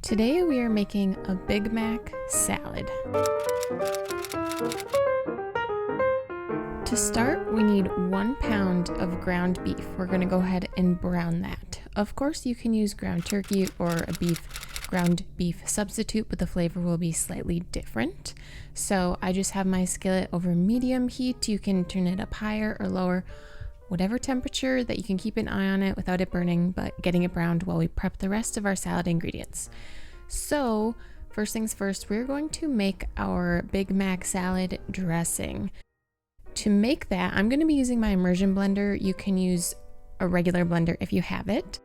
Today we are making a Big Mac salad. To start, we need 1 pound of ground beef. We're going to go ahead and brown that. Of course, you can use ground turkey or a ground beef substitute, but the flavor will be slightly different. So I just have my skillet over medium heat. You can turn it up higher or lower, whatever temperature that you can keep an eye on it without it burning, but getting it browned while we prep the rest of our salad ingredients. So first things first, we're going to make our Big Mac salad dressing. To make that, I'm going to be using my immersion blender. You can use a regular blender if you have it.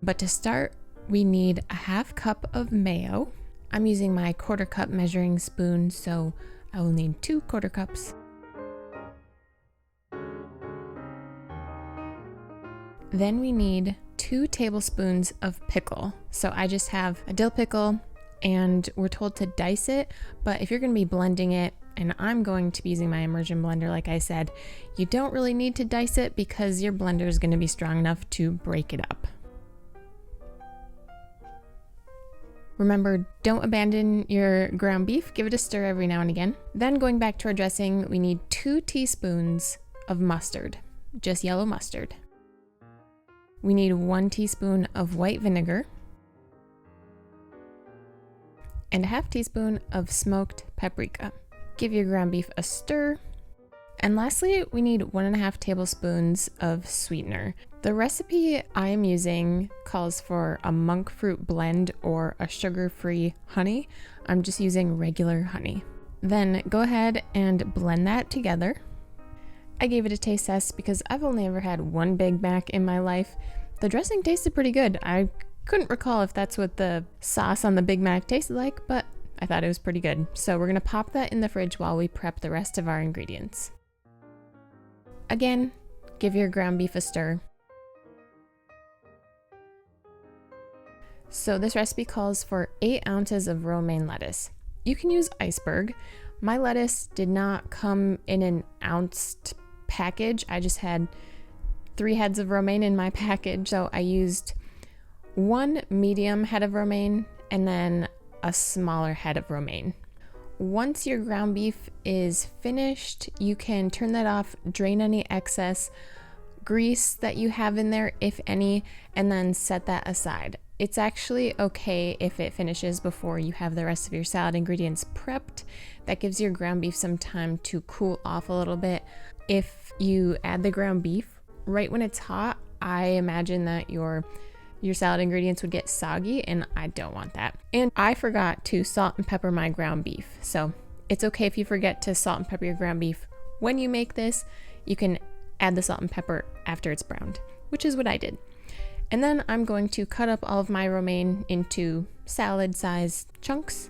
But to start, we need a 1/2 cup of mayo. I'm using my 1/4 cup measuring spoon, so I will need 2 1/4 cups. Then we need 2 tablespoons of pickle. So I just have a dill pickle, and we're told to dice it, but if you're going to be blending it, and I'm going to be using my immersion blender like I said, you don't really need to dice it because your blender is going to be strong enough to break it up. Remember, don't abandon your ground beef, give it a stir every now and again. Then going back to our dressing, we need 2 teaspoons of mustard, just yellow mustard. We need 1 teaspoon of white vinegar and a 1/2 teaspoon of smoked paprika. Give your ground beef a stir. And lastly, we need 1.5 tablespoons of sweetener. The recipe I am using calls for a monk fruit blend or a sugar-free honey. I'm just using regular honey. Then go ahead and blend that together. I gave it a taste test because I've only ever had 1 Big Mac in my life. The dressing tasted pretty good. I couldn't recall if that's what the sauce on the Big Mac tasted like, but I thought it was pretty good. So we're gonna pop that in the fridge while we prep the rest of our ingredients. Again, give your ground beef a stir. So this recipe calls for 8 ounces of romaine lettuce. You can use iceberg. My lettuce did not come in an ounced package. I just had 3 heads of romaine in my package, so I used 1 medium head of romaine and then a smaller head of romaine. Once your ground beef is finished, you can turn that off, drain any excess grease that you have in there, if any, and then set that aside. It's actually okay if it finishes before you have the rest of your salad ingredients prepped. That gives your ground beef some time to cool off a little bit. If you add the ground beef right when it's hot, I imagine that your salad ingredients would get soggy, and I don't want that. And I forgot to salt and pepper my ground beef. So it's okay if you forget to salt and pepper your ground beef when you make this. You can add the salt and pepper after it's browned, which is what I did. And then I'm going to cut up all of my romaine into salad-sized chunks.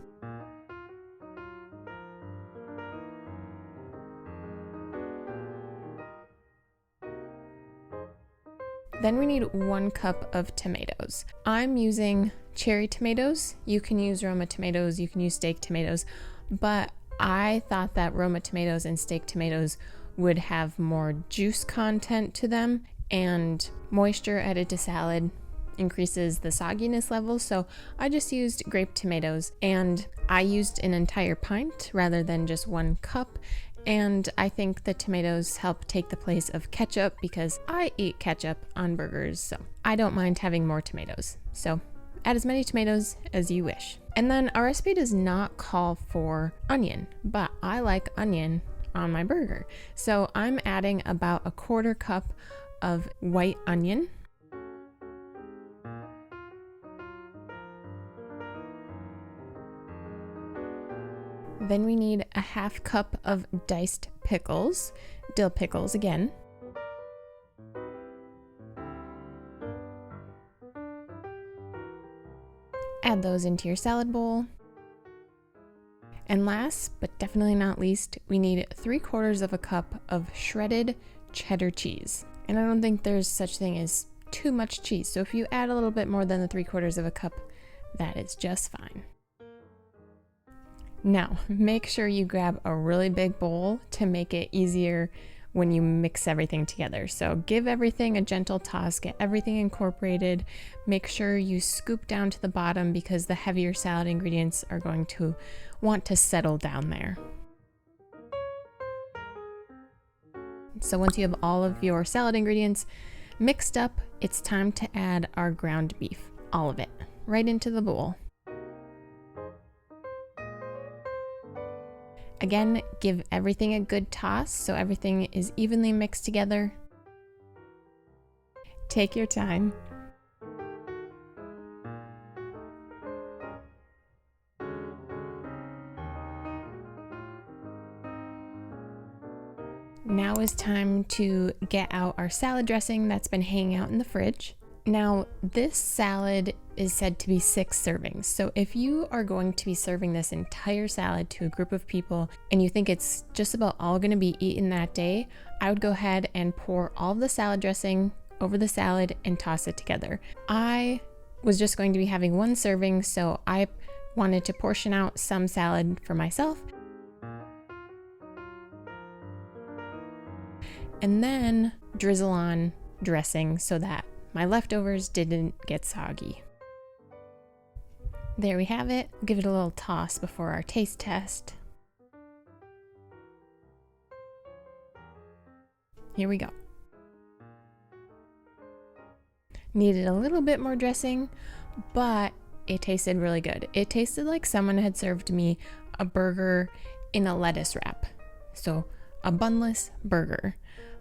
Then we need 1 cup of tomatoes. I'm using cherry tomatoes. You can use Roma tomatoes, you can use steak tomatoes, but I thought that Roma tomatoes and steak tomatoes would have more juice content to them, and moisture added to salad increases the sogginess level, so I just used grape tomatoes, and I used an entire pint rather than just 1 cup. And I think the tomatoes help take the place of ketchup because I eat ketchup on burgers, so I don't mind having more tomatoes. So add as many tomatoes as you wish. And then our recipe does not call for onion, but I like onion on my burger. So I'm adding about a 1/4 cup of white onion. Then we need a 1/2 cup of diced pickles, dill pickles again. Add those into your salad bowl. And last, but definitely not least, we need 3/4 cup of shredded cheddar cheese. And I don't think there's such thing as too much cheese. So if you add a little bit more than the 3/4 cup, that is just fine. Now, make sure you grab a really big bowl to make it easier when you mix everything together. So give everything a gentle toss, get everything incorporated. Make sure you scoop down to the bottom because the heavier salad ingredients are going to want to settle down there. So once you have all of your salad ingredients mixed up, it's time to add our ground beef, all of it, right into the bowl. Again, give everything a good toss so everything is evenly mixed together. Take your time. Now is time to get out our salad dressing that's been hanging out in the fridge. Now, this salad is said to be 6 servings. So if you are going to be serving this entire salad to a group of people and you think it's just about all going to be eaten that day, I would go ahead and pour all of the salad dressing over the salad and toss it together. I was just going to be having 1 serving, so I wanted to portion out some salad for myself. And then drizzle on dressing so that my leftovers didn't get soggy. There we have it. Give it a little toss before our taste test. Here we go. Needed a little bit more dressing, but it tasted really good. It tasted like someone had served me a burger in a lettuce wrap. So a bunless burger.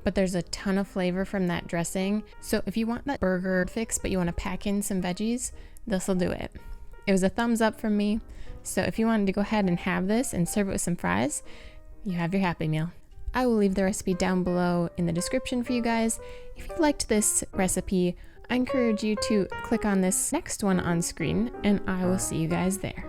But there's a ton of flavor from that dressing. So if you want that burger fix, but you want to pack in some veggies, this will do it. It was a thumbs up from me. So if you wanted to go ahead and have this and serve it with some fries, you have your Happy Meal. I will leave the recipe down below in the description for you guys. If you liked this recipe, I encourage you to click on this next one on screen, and I will see you guys there.